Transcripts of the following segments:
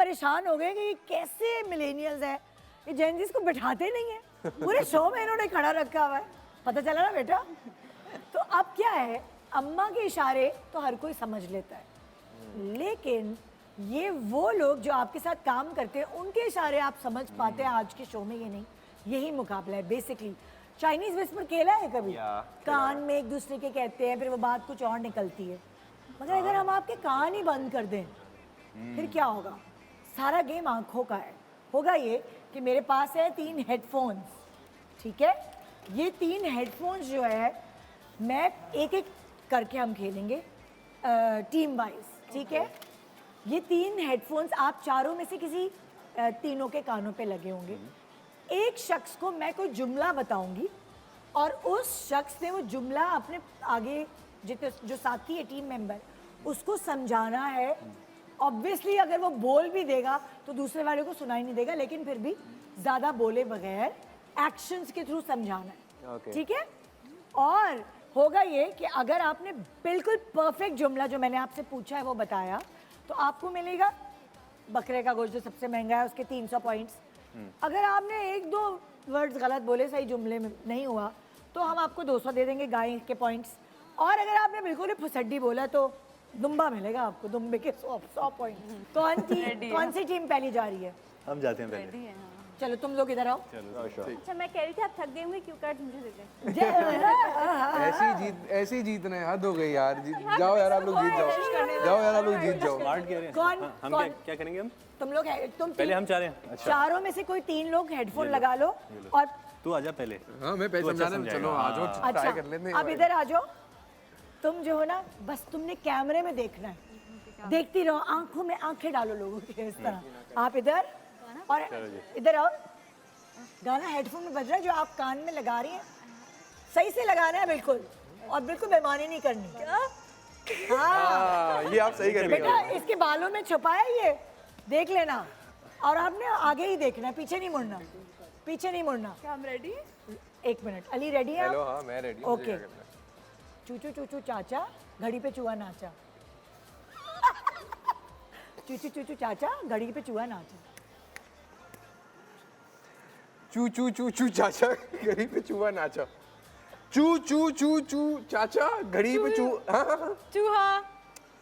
परेशान हो गए कि ये कैसे मिलेनियल्स है, ये जेनजीज को बिठाते नहीं है, पूरे शो में इन्होंने खड़ा रखा हुआ है। पता चला ना बेटा? तो अब क्या है, अम्मा के इशारे तो हर कोई समझ लेता है, लेकिन ये वो लोग जो आपके साथ काम करते हैं उनके इशारे आप समझ पाते हैं। आज के शो में ये नहीं, यही मुकाबला है बेसिकली। चाइनीज विस्पर खेला है कभी? कान में एक दूसरे के कहते हैं, फिर वो बात कुछ और निकलती है। मगर अगर हम आपके कान ही बंद कर दें फिर क्या होगा? सारा गेम आंखों का है। होगा ये कि मेरे पास है 3 हेडफोन्स, ठीक है? ये 3 हेडफोन्स जो है मैं एक एक करके हम खेलेंगे टीम वाइज, ठीक है? ये 3 हेडफोन्स आप चारों में से किसी तीनों के कानों पे लगे होंगे। एक शख्स को मैं कोई जुमला बताऊंगी और उस शख्स ने वो जुमला अपने आगे जितने जो साथी है टीम मेंबर उसको समझाना है। ऑब्वियसली अगर वो बोल भी देगा तो दूसरे वाले को सुनाई नहीं देगा, लेकिन फिर भी ज़्यादा बोले बगैर एक्शंस के थ्रू समझाना है, ठीक है? और होगा ये कि अगर आपने बिल्कुल परफेक्ट जुमला जो मैंने आपसे पूछा है वो बताया तो आपको मिलेगा बकरे का गोश्त जो सबसे महंगा है उसके 300 पॉइंट्स। अगर आपने 1-2 वर्ड्स गलत बोले, सही जुमले में नहीं हुआ, तो हम आपको 200 दे देंगे गाय के पॉइंट्स। और अगर आपने बिल्कुल ही फुसड्डी बोला तो दुम्बा मिलेगा आपको, दुम्बे के 100 पॉइंट्स। कौन सी टीम पहली जा रही है? हम जाते हैं पहले। चलो तुम लोग इधर आओ। अच्छा मैं कह रही थी आप थक गए होंगे, क्यों कार्ड मुझे दे दें। ऐसी जीतने हद हो गई यार। जाओ यार आप लोग जीत जाओ, जाओ यार आप लोग जीत जाओ। स्मार्ट कह रहे हैं। कौन हम कौन क्या करेंगे हम? तुम लोग तुम पहले हम चाह रहे हैं। अच्छा चारों में से कोई 3 लोग हेडफोन लगा लो और तू आजा पहले। हाँ मैं पहले समझाना, चलो आ जाओ ट्राई कर लेते हैं। अब इधर आ जाओ। तुम जो हो ना, बस तुमने कैमरे में देखना है, देखती रहो, आंखों में आंखें डालो लोगों के, इस तरह। आप इधर और इधर आओ। गाना हेडफोन में बज रहा है जो आप कान में लगा रही हैं, सही से लगाना है बिल्कुल, और बिल्कुल बेईमानी नहीं करनी। हाँ ये आप सही कर बेटा, इसके बालों में छुपा है ये, देख लेना। और आपने आगे ही देखना है, पीछे नहीं मुड़ना, पीछे नहीं मुड़ना। क्या हम रेडी? 1 मिनट, अली रेडी है? हेलो हाँ मैं रेडी हूँ। ओके। चूचू चूचू चाचा घड़ी पे चूहा नाचा। चूचू चूचू चाचा घड़ी पे चूहा नाचा। चू चू चू चू चाचा घड़ी पे चूहा नाचा। चू चू चू चू चाचा घड़ी पे चूहा।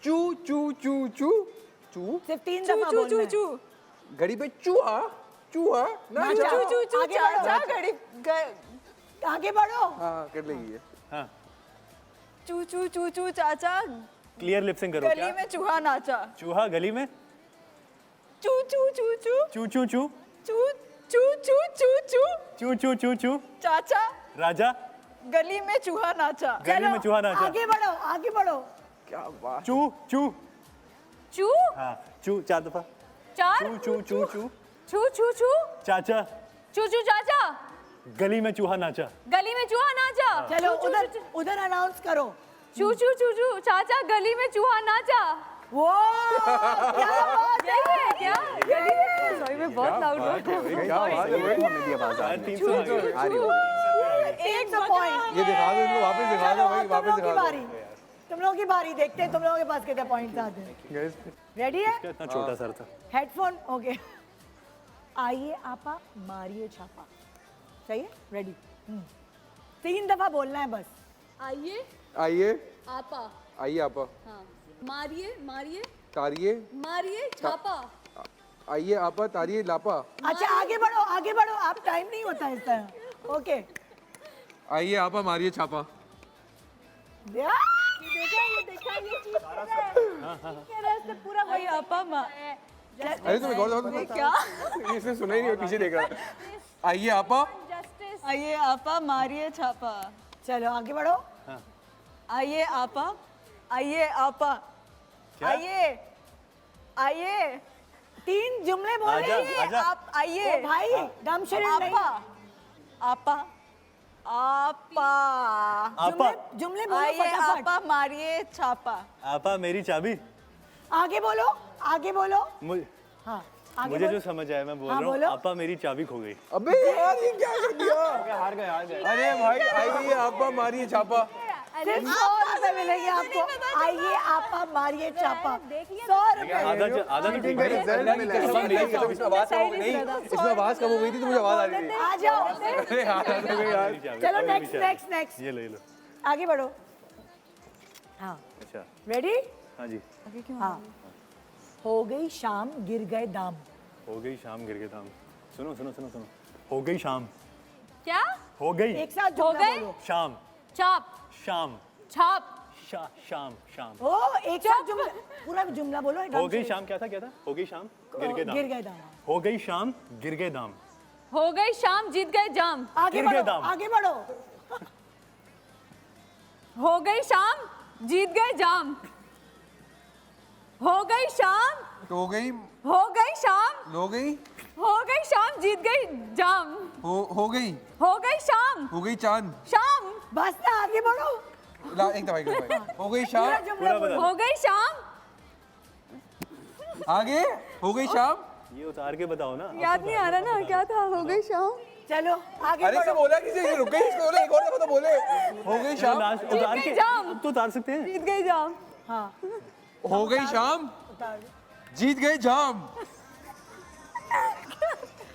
चू चू चू चू चू सिर्फ 3 दफा बोलना है। घड़ी पे चूहा चूहा नाचा। चू चू चू चाचा घड़ी आगे बढ़ो। हाँ कर लेगी ये। हाँ चू चू चू चू चाचा क्लियर लिपसिंग करो। गली में चूहा नाचा। चूहा गली में चू चू चू चू चू चू चू चू चू चू चू चू चू चू चू चू चाचा राजा गली में चूहा नाचा। गली में चूहा नाचा। आगे बढ़ो, आगे बढ़ो। क्या बात। चू चू चू हाँ चू 4 दफा। 4 चू चू चू चू चू चू चू चाचा चू चू चाचा गली में चूहा नाचा। गली में चूहा नाचा। चलो उधर उधर अनाउंस करो। चू चू चू चू चाचा गली में चूहा नाचा। वो क्या बात है? यही है क्या? सॉरी मैं बहुत लाउड हूँ। क्या बात है। 100 पॉइंट। ये दिखा दो इनको, वापस दिखा दो भाई, वापस दिखा दो। तुम लोगों की बारी, देखते हैं तुम लोगों के पास कितने पॉइंट्स आते हैं। रेडी है? इतना छोटा सर था। Headphone okay. आइए आपा मारिए छापा, सही है? रेडी? 3 दफा बोलना है बस। आइए आइए आपा। आइए आपा। हाँ मारिए मारिए तारिये मारिए छापा। आइए आपा तारिये लापा। अच्छा आगे बढ़ो, आगे बढ़ो, आप टाइम नहीं होता इस तरह। ओके आइए आपा मारिए छापा। देखा ये चीज के रास्ते पूरा वही आपा अरे तुम्हें गौर दो क्या? इसने सुना ही नहीं, पीछे देख रहा है। आइए आपा। जस्टिस। आइए आपा मारिए छापा। चलो आगे बढ़ो। आइए आपा। आइए आपा। आइए आइए 3 जुमले बोले। आजा, आजा। आप आइए भाई दम शरीर नहीं। आपा आपा आपा आपा जुमले बोलो आइए फटाफट। आपा मारिए छापा। आपा मेरी चाबी। आगे बोलो, आगे बोलो। हाँ आगे मुझे बोलो। जो समझ आया मैं बोल हाँ, रहा हूँ। बोलो। आपा मेरी चाबी खो गई। अबे यार ये क्या कर दिया। हार गए। अरे भाई आइए आपा मारिए छापा। सिर्फ 100 रुपए मिलेंगे आपको। आइए आपा मारिए चापा, 100 रुपए। आधा आधा तो ठीक है। रिजल्ट मिला है। इसमें आवाज कम हो गई नहीं, इसमें आवाज कम हो गई थी तो मुझे आवाज आ रही थी। आ जाओ। अरे यार यार चलो नेक्स्ट ये ले लो। आगे बढ़ो। हाँ अच्छा रेडी? हाँ जी। हाँ। हो गई शाम गिर गए दाम। हो गई शाम गिर गए दाम। सुनो सुनो सुनो सुनो। हो गई शाम। क्या? हो गई एक साथ हो जुमला गए? बोलो। शाम। चाप शाम छाप शाम शाम। ओ एक साथ जुमला, पूरा जुमला बोलो। हो गई शाम क्या था हो गई शाम गिर गए दाम। गिर गए दाम। हो गई शाम गिर गए दाम। हो गई शाम जीत गए जाम। आगे गिर गए बढ़ो, दाम। आगे बढ़ो। हो गई शाम जीत गए जाम। हो गई शाम हो गई हो गई शाम हो गई हो गई शाम जीत गई जाम। हो गई हो गई शाम हो गई चांद। शाम बस ना आगे बढ़ो। ला एक दफा हो गई पूरा शाम। जुमला पूरा बोलो। बता हो गई शाम। आगे हो गई शाम। ये उतार के बताओ ना। याद नहीं आ रहा ना क्या था। हो गई शाम चलो आगे अरे बढ़ो। सब बोला किसी ये रुक गई इसको बोला एक और दफा तो बोले हो गई शाम। लास्ट उतार गई के जाम। अब तो उतार सकते हैं। जीत गई जाम। हाँ हो गई शाम उतार। जीत गए जाम।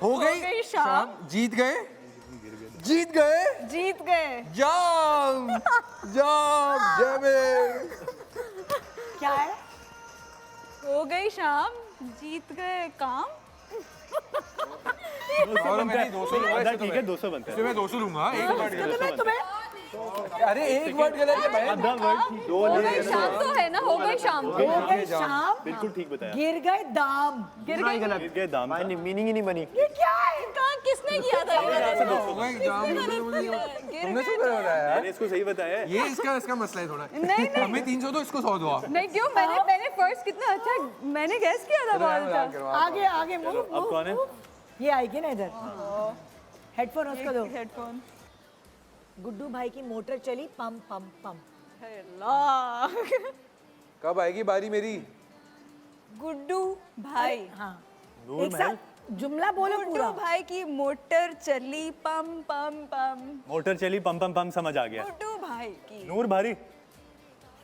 हो गई गई शाम। शाम जीत गए जीत गए जाम जाम जय क्या है? हो गई शाम जीत गए काम। 200 बनता है। 200 लूंगा आधा इससे तो ठीक है 200 बनता इसमें है। मैं 200 लूंगा एक वर्ड तो गलत। तुम्हें अरे एक वर्ड गलत है भाई। आधा वर्ड दो हो ले गई शाम तो है ना। हो गई शाम हो गई शाम बिल्कुल ठीक बताया। गिर गए दाम। गिर गई। गिर गए दाम था। मीनिंग ही नहीं बनी। ये क्या है? कहाँ किसने किया था ये? हो गई जाम तुमने क्यों कर रहा है यार। मैंने इसको सही बताया है। ये इसका मसला है थोड़ा। नहीं, नहीं। हमें 300 दो इसको 100 दो आप। नहीं क्यों मैंने फर्स्ट कितना अच्छा मैंने गैस किया था बहुत अच्छा। आगे आगे मूव अब कौन है? ये आएगी ना इधर। हेडफोन उसको दो। हेडफोन गुड्डू भाई की मोटर चली पम पम पम। कब आएगी बारी मेरी। गुड्डू भाई हाँ नूर एक महल। साथ जुमला बोलो पूरा। गुड्डू भाई की मोटर चली पम पम पम। मोटर चली पम पम पम समझ आ गया। गुड्डू भाई की नूर भारी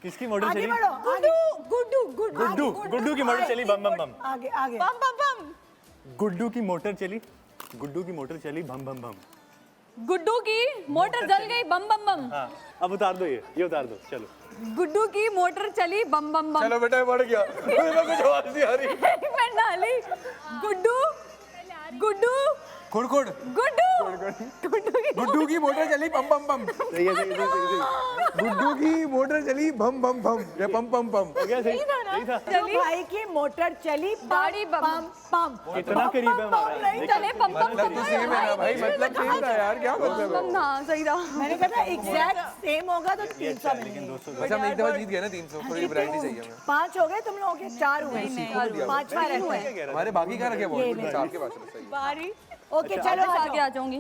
किसकी मोटर आगे चली? बढ़ो। आगे गुड्डू गुड्डू गुड्डू गुड्डू की मोटर चली बम बम बम। आगे आगे। पम पम पम। गुड्डू की मोटर चली गुड्डू की मोटर चली बम बम बम। गुड्डू की मोटर जल गई बम बम बम। हाँ अब उतार दो ये उतार दो चलो। गुड्डू की मोटर चली बम बम बम। चलो बेटा बढ़ गया मुझे कुछ आवाज नहीं आ रही। मैं नाली गुड्डू गुड्डू खुड़खुड़ गुड्डू की मोटर चली पम पम पम। सही है सही है सही है। गुड्डू की मोटर चली भम भम भम या पम पम पम। हो गया सही सही था। गुड्डू भाई की मोटर चली गाड़ी बम पम पम। कितना करीब है हमारा। नहीं चले पम पम मतलब तो सेम है ना भाई मतलब सेम था यार क्या मतलब है। पम। हाँ सही था। मैंने कहा था एग्जैक्ट सेम होगा तो 300 मिलेंगे। बस हम एक दफा जीत गए ना 300 थोड़ी वैरायटी चाहिए हमें। 5 हो गए तुम लोगों के, 4 हुए। 5वां रहता है। हमारे बाकी का रखे बहुत चार के पास है, सही है। बारी ओके चलो आ आगे जाओ। आ जाऊंगी।